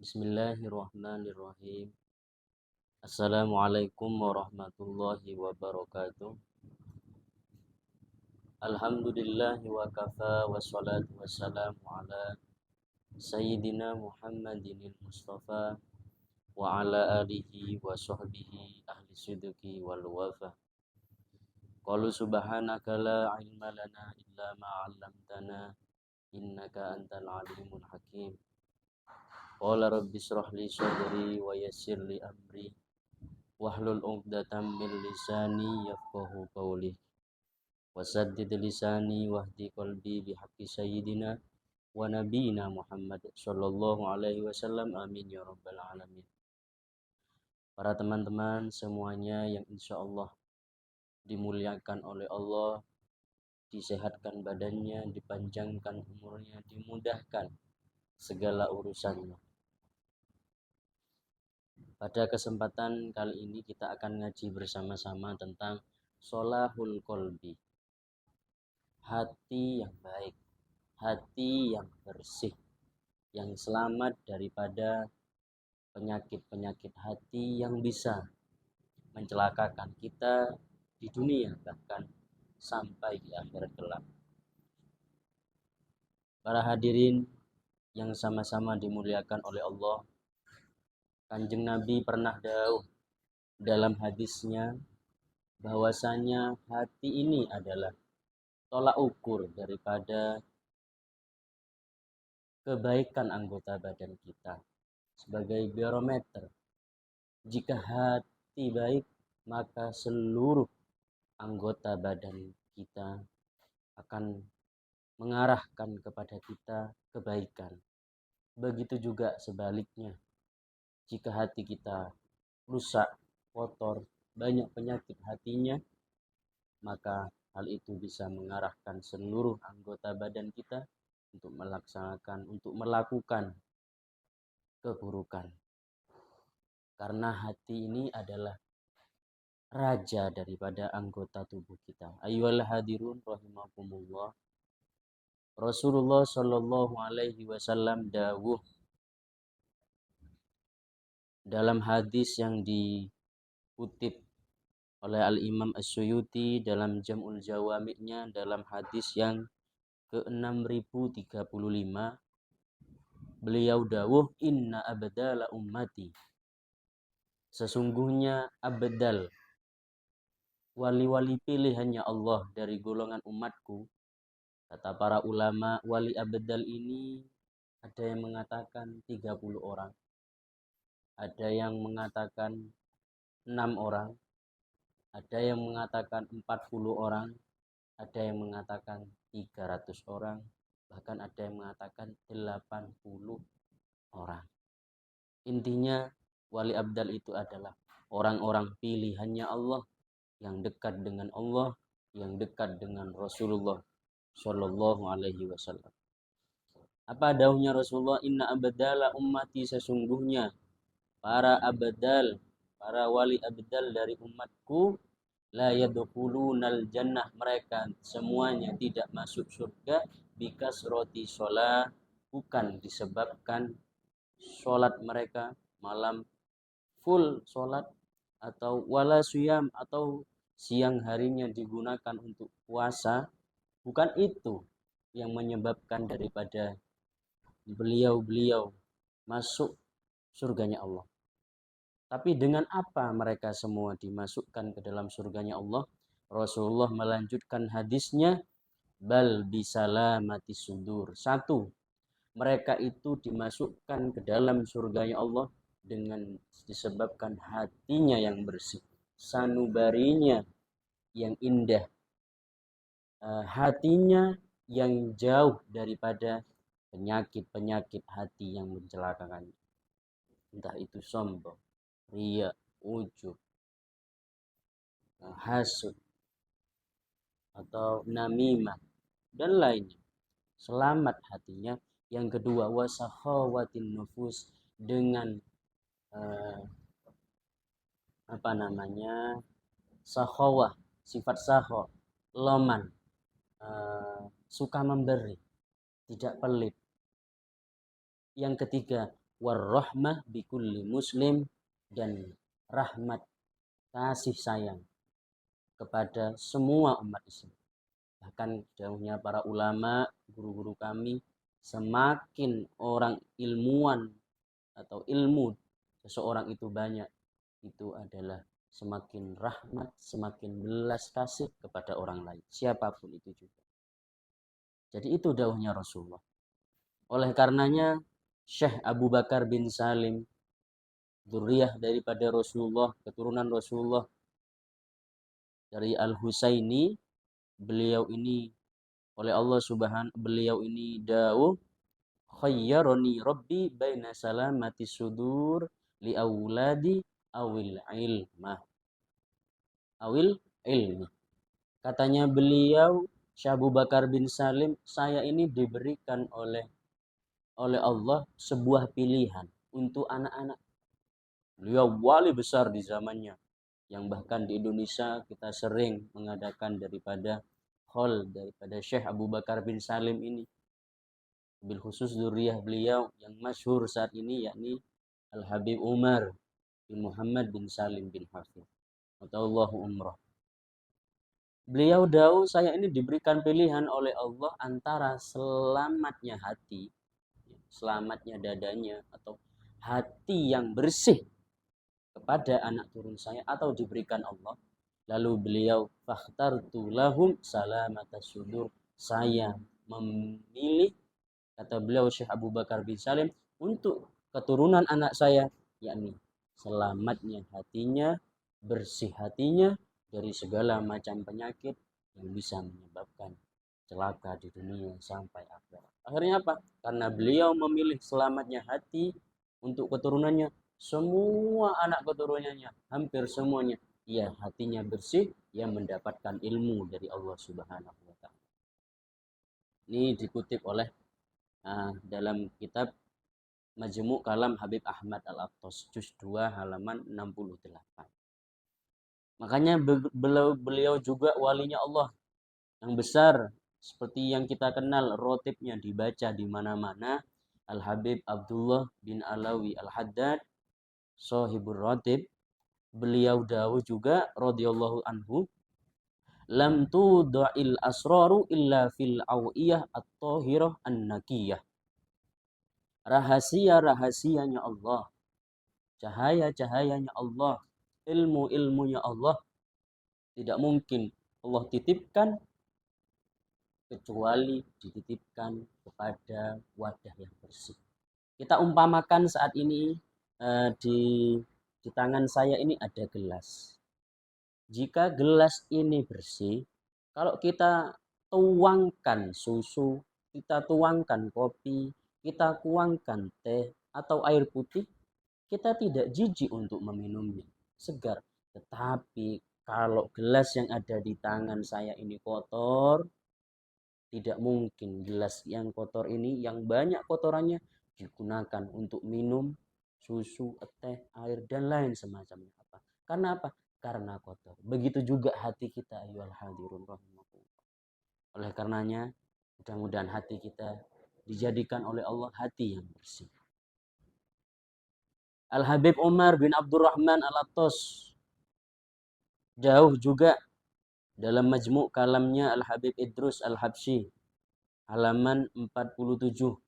Bismillahirrahmanirrahim. Assalamualaikum warahmatullahi wabarakatuh. Alhamdulillahi wa kafa wassalatu wassalamu ala Sayyidina Muhammadinil Mustafa wa ala alihi wa sahbihi ahli sidqi wal wafa. Qalu subhanaka la ilma lana illa ma 'allamtana innaka antal alimul hakim. Qala rabbi shrah li sadri wa yassir li amri wahlul 'uqdatam min lisani yafqahu qawli wasaddid lisani wahdi qalbi bihaqqi sayyidina wa nabiyina Muhammad sallallahu alaihi wasallam, amin ya rabbal alamin. Para teman-teman semuanya yang insyaallah dimuliakan oleh Allah, disehatkan badannya, dipanjangkan umurnya, dimudahkan segala urusannya. Pada kesempatan kali ini kita akan ngaji bersama-sama tentang sholahul qalbi, hati yang baik, hati yang bersih, yang selamat daripada penyakit-penyakit hati yang bisa mencelakakan kita di dunia bahkan sampai di akhirat kelak. Para hadirin yang sama-sama dimuliakan oleh Allah, Kanjeng Nabi pernah dawuh dalam hadisnya bahwasanya hati ini adalah tolak ukur daripada kebaikan anggota badan kita, sebagai barometer. Jika hati baik, maka seluruh anggota badan kita akan mengarahkan kepada kita kebaikan. Begitu juga sebaliknya, jika hati kita rusak, kotor, banyak penyakit hatinya, maka hal itu bisa mengarahkan seluruh anggota badan kita untuk melakukan keburukan. Karena hati ini adalah raja daripada anggota tubuh kita. Ayyuhal hadirun rahimakumullah. Rasulullah sallallahu alaihi wasallam dawuh dalam hadis yang dikutip oleh Al-Imam As-Suyuti dalam Jam'ul Jawami'nya, dalam hadis yang ke-6035, beliau dawuh, inna abdala ummati, sesungguhnya abdal, wali-wali pilihannya Allah dari golongan umatku. Kata para ulama, wali abdal ini ada yang mengatakan 30 orang, ada yang mengatakan 6 orang, ada yang mengatakan 40 orang, ada yang mengatakan 300 orang, bahkan ada yang mengatakan 80 orang. Intinya wali abdal itu adalah orang-orang pilihannya Allah, yang dekat dengan Allah, yang dekat dengan Rasulullah Shallallahu alaihi wasallam. Apa dawuhnya Rasulullah? Inna abdala ummati, sesungguhnya para abdal, para wali abdal dari umatku, la yadkhulunal jannah, mereka semuanya tidak masuk surga bikasroti sholat, bukan disebabkan sholat mereka malam full sholat, atau wala suyam, atau siang harinya digunakan untuk puasa. Bukan itu yang menyebabkan daripada beliau-beliau masuk surganya Allah. Tapi dengan apa mereka semua dimasukkan ke dalam surganya Allah? Rasulullah melanjutkan hadisnya, bal bisalamati sudur. Satu, mereka itu dimasukkan ke dalam surganya Allah dengan disebabkan hatinya yang bersih, sanubarinya yang indah, hatinya yang jauh daripada penyakit-penyakit hati yang mencelakakan. Entah itu sombong, riya, ujub, hasud, atau namimah, dan lainnya. Selamat hatinya. Yang kedua, wasakhawatin nufus, dengan sakhawah, sifat sakhaw, loman, suka memberi, tidak pelit. Yang ketiga, warahmah bikulli muslim, dan rahmat kasih sayang kepada semua umat Islam. Bahkan jauhnya para ulama, guru-guru kami, semakin orang ilmuwan atau ilmu seseorang itu banyak, itu adalah semakin rahmat, semakin belas kasih kepada orang lain, siapapun itu juga. Jadi itu dawuhnya Rasulullah. Oleh karenanya Syekh Abu Bakar bin Salim, dzurriyyah daripada Rasulullah, keturunan Rasulullah dari Al-Husaini, beliau ini oleh Allah beliau ini dawuh, khayyarani rabbi baina salamati sudur li auladi awil ilmi. Katanya beliau, Syekh Abu Bakar bin Salim, saya ini diberikan oleh Allah sebuah pilihan untuk anak-anak. Beliau wali besar di zamannya, yang bahkan di Indonesia kita sering mengadakan daripada Syekh Abu Bakar bin Salim ini. Bil khusus dzurriyyah beliau yang masyhur saat ini, yakni Al-Habib Umar bin Muhammad bin Salim bin Hafidh. Atauallahu umrah. Beliau dawuh, saya ini diberikan pilihan oleh Allah antara selamatnya hati, selamatnya dadanya, atau hati yang bersih kepada anak turun saya, atau diberikan Allah. Lalu beliau, fakhtartu lahum salamatas sudur, saya memilih, kata beliau Syekh Abu Bakar bin Salim, untuk keturunan anak saya, yakni selamatnya hatinya, bersih hatinya dari segala macam penyakit yang bisa menyebabkan celaka di dunia sampai akhirat. Akhirnya apa? Karena beliau memilih selamatnya hati untuk keturunannya, semua anak keturunannya, hampir semuanya, ya hatinya bersih, yang mendapatkan ilmu dari Allah Subhanahu wa Ta'ala. Ini dikutip oleh dalam kitab Majmu' Kalam Habib Ahmad Al-Attas, juz 2 halaman 68. Makanya beliau juga walinya Allah yang besar, seperti yang kita kenal, rotibnya dibaca di mana-mana, Al-Habib Abdullah bin Alawi Al-Haddad, sahibur rotib. Beliau dawuh juga radhiyallahu anhu, lam tuda'il asraru illa fil awiyah at-tahirah an-nakiyah. Rahasia-rahasianya Allah, cahaya-cahayanya Allah, ilmu-ilmunya Allah tidak mungkin Allah titipkan kecuali dititipkan kepada wadah yang bersih. Kita umpamakan saat ini di tangan saya ini ada gelas. Jika gelas ini bersih, kalau kita tuangkan susu, kita tuangkan kopi, kita tuangkan teh atau air putih, kita tidak jijik untuk meminumnya, segar. Tetapi kalau gelas yang ada di tangan saya ini kotor, tidak mungkin gelas yang kotor ini, yang banyak kotorannya, digunakan untuk minum susu, teh, air, dan lain semacamnya. Karena apa? Karena kotor. Begitu juga hati kita, ayyuhal hadirun rahimakumullah. Oleh karenanya, mudah-mudahan hati kita dijadikan oleh Allah hati yang bersih. Al-Habib Umar bin Abdurrahman Al-Attas jauh juga dalam Majmu' Kalamnya Al-Habib Idrus Al-Habsyi halaman 47.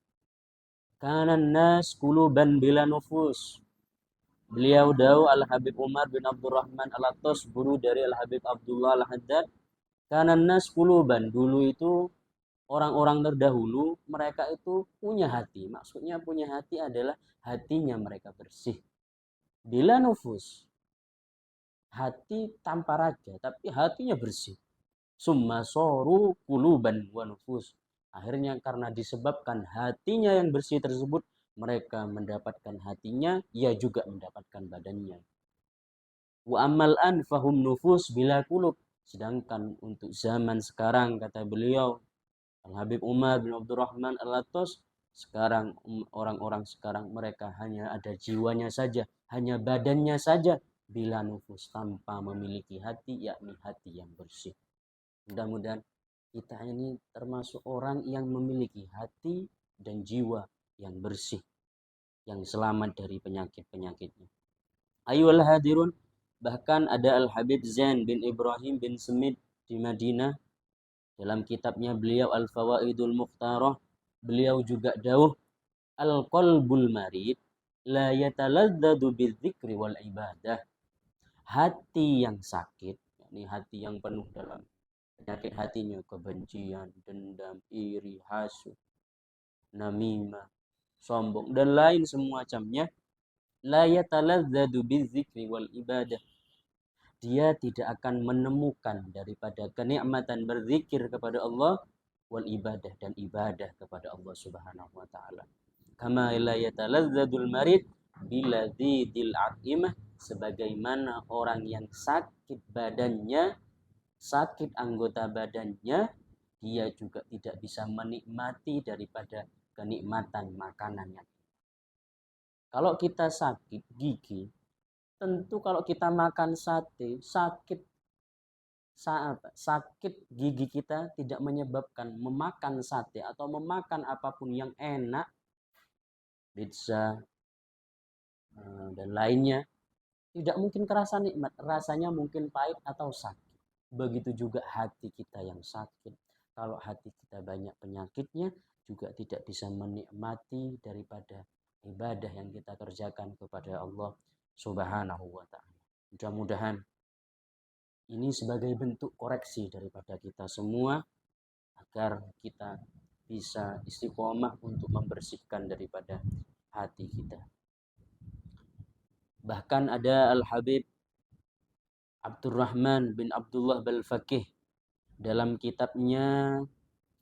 Kanan nas quluban bila nufus. Beliau dawuh Al-Habib Umar bin Abdurrahman Al-Attas, guru dari Al-Habib Abdullah Al-Haddad, kanan nas quluban, dulu itu orang-orang terdahulu, mereka itu punya hati. Maksudnya punya hati adalah hatinya mereka bersih. Bila nufus, hati tanpa raga, tapi hatinya bersih. Summa soru quluban wa nufus. Akhirnya karena disebabkan hatinya yang bersih tersebut, mereka mendapatkan hatinya, ia juga mendapatkan badannya. Wa amal an fahum nufus bila qulub. Sedangkan untuk zaman sekarang, kata beliau Al-Habib Umar bin Abdurrahman Al-Attas, sekarang orang-orang sekarang mereka hanya ada jiwanya saja, hanya badannya saja, bila nufus, tanpa memiliki hati, yakni hati yang bersih. Mudah-mudahan kita ini termasuk orang yang memiliki hati dan jiwa yang bersih. yang selamat dari penyakit-penyakitnya. Ayyuhal hadirun, bahkan ada Al-Habib Zain bin Ibrahim bin Semit di Madinah, dalam kitabnya beliau Al-Fawaidul Mukhtarah, beliau juga dawuh, al-qalbul marid la yataladzadu bidzikri wal ibadah. Hati yang sakit, yakni hati yang penuh dalam penyakit hatinya, kebencian, dendam, iri, hasud, namimah, sombong, dan lain semacamnya, la yataladzadu bidzikri wal ibadah. Dia tidak akan menemukan daripada kenikmatan berzikir kepada Allah wal ibadah, dan ibadah kepada Allah Subhanahu wa taala. Kama la yatalazzadul marid bila dzidil at'imah, sebagaimana orang yang sakit badannya, sakit anggota badannya, dia juga tidak bisa menikmati daripada kenikmatan makanannya. Kalau kita sakit gigi, tentu kalau kita makan sate, sakit gigi kita tidak menyebabkan memakan sate atau memakan apapun yang enak, pizza dan lainnya, tidak mungkin kerasa nikmat, rasanya mungkin pahit atau sakit. Begitu juga hati kita yang sakit. Kalau hati kita banyak penyakitnya, juga tidak bisa menikmati daripada ibadah yang kita kerjakan kepada Allah Subhanahu wa taala. Mudah-mudahan ini sebagai bentuk koreksi daripada kita semua, agar kita bisa istiqomah untuk membersihkan daripada hati kita. Bahkan ada Al-Habib Abdurrahman bin Abdullah Balfaqih dalam kitabnya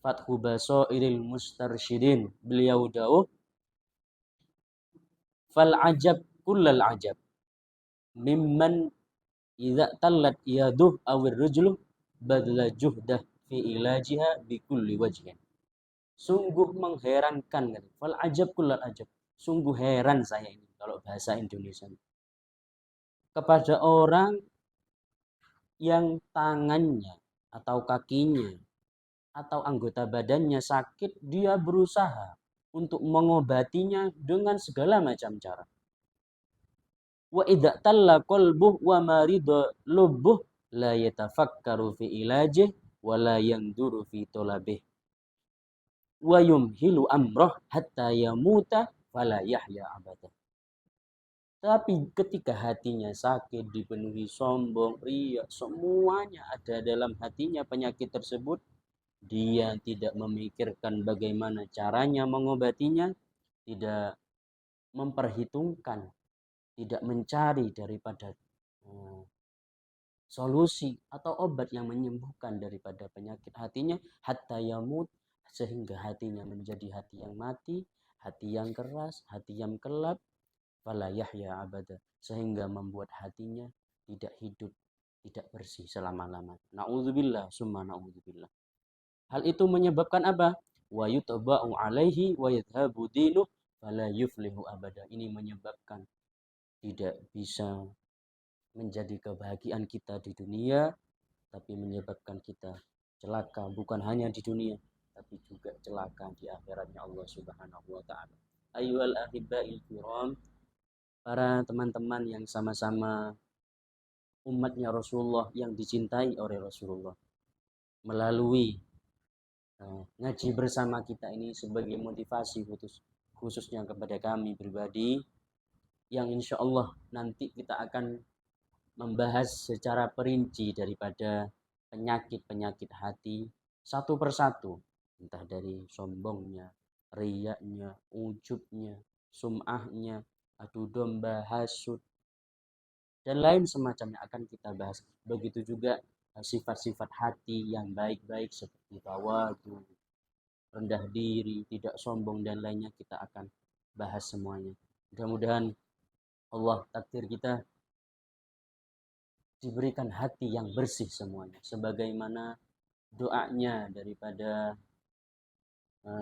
Fathu Basairil Mustarsyidin, beliau dawuh, fal ajab kullal ajab mimman idza tallat yaduh awir rujluh badla juhdah fi ilajiha bi kulli wajhin. Sungguh mengherankan, fal ajab kullal ajab, sungguh heran saya ini kalau bahasa Indonesia, kepada orang yang tangannya atau kakinya atau anggota badannya sakit, dia berusaha untuk mengobatinya dengan segala macam cara. Wa idza talla qalbuh wa marida lubbuh la yatafakkaru fi ilajih wa la yanduru fi talabih wa yumhilu amrah hatta yamuta fala yahya abada. Tapi ketika hatinya sakit, dipenuhi sombong, riya, semuanya ada dalam hatinya penyakit tersebut, dia tidak memikirkan bagaimana caranya mengobatinya, tidak memperhitungkan, tidak mencari daripada solusi atau obat yang menyembuhkan daripada penyakit hatinya, hatta yamut, sehingga hatinya menjadi hati yang mati, hati yang keras, hati yang kelap, fala yahya abada, sehingga membuat hatinya tidak hidup, tidak bersih selama-lamanya. Na'udzubillah summa na'udzubillah. Hal itu menyebabkan apa? Wa yutba'u alaihi wa yadhhabu dinuh fala yuflihu abada. Ini menyebabkan tidak bisa menjadi kebahagiaan kita di dunia, tapi menyebabkan kita celaka bukan hanya di dunia, tapi juga celaka di akhiratnya Allah Subhanahu wa taala. Ayyuhal ahibba'il kiram, para teman-teman yang sama-sama umatnya Rasulullah yang dicintai oleh Rasulullah, melalui ngaji bersama kita ini sebagai motivasi khususnya kepada kami pribadi, yang insya Allah nanti kita akan membahas secara perinci daripada penyakit-penyakit hati satu persatu, entah dari sombongnya, riyaknya, ujubnya, sum'ahnya, adu domba, hasud, dan lain semacamnya akan kita bahas. Begitu juga sifat-sifat hati yang baik-baik seperti tawadu, rendah diri, tidak sombong, dan lainnya kita akan bahas semuanya. Mudah-mudahan Allah takdir kita diberikan hati yang bersih semuanya, sebagaimana doanya daripada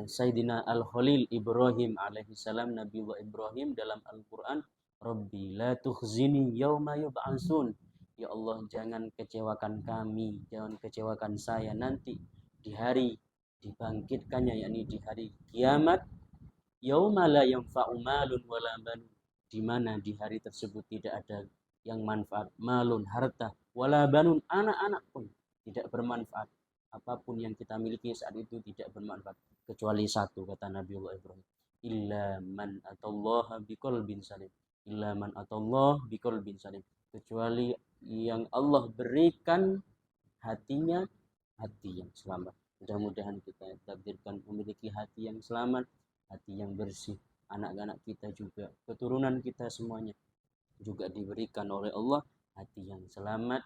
Sayyidina Al-Khalil Ibrahim alaihissalam, Nabiullah Ibrahim dalam Al-Quran, Rabbi la tukhzini yauma yub'atsun, ya Allah jangan kecewakan kami, jangan kecewakan saya, nanti di hari dibangkitkannya, yakni di hari kiamat, Yauma la yanfa'u malun wala banun, di mana di hari tersebut tidak ada yang manfaat, malun harta, wala banun anak-anak pun tidak bermanfaat. Apapun yang kita miliki saat itu tidak bermanfaat kecuali satu, kata Nabiullah Ibrahim, illa man atallaha biqalbin salim, illa man atallah biqalbin salim, kecuali yang Allah berikan hatinya hati yang selamat. Mudah-mudahan kita takdirkan memiliki hati yang selamat, hati yang bersih. Anak-anak kita juga, keturunan kita semuanya juga diberikan oleh Allah hati yang selamat,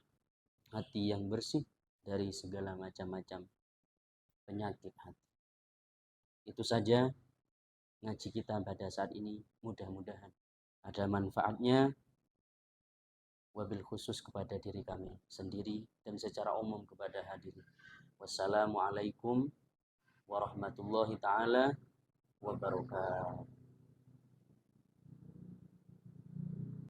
hati yang bersih dari segala macam-macam penyakit hati. Itu saja ngaji kita pada saat ini. Mudah-mudahan ada manfaatnya, wabil khusus kepada diri kami sendiri dan secara umum kepada hadirin. Wassalamualaikum warahmatullahi taala wabarakatuh.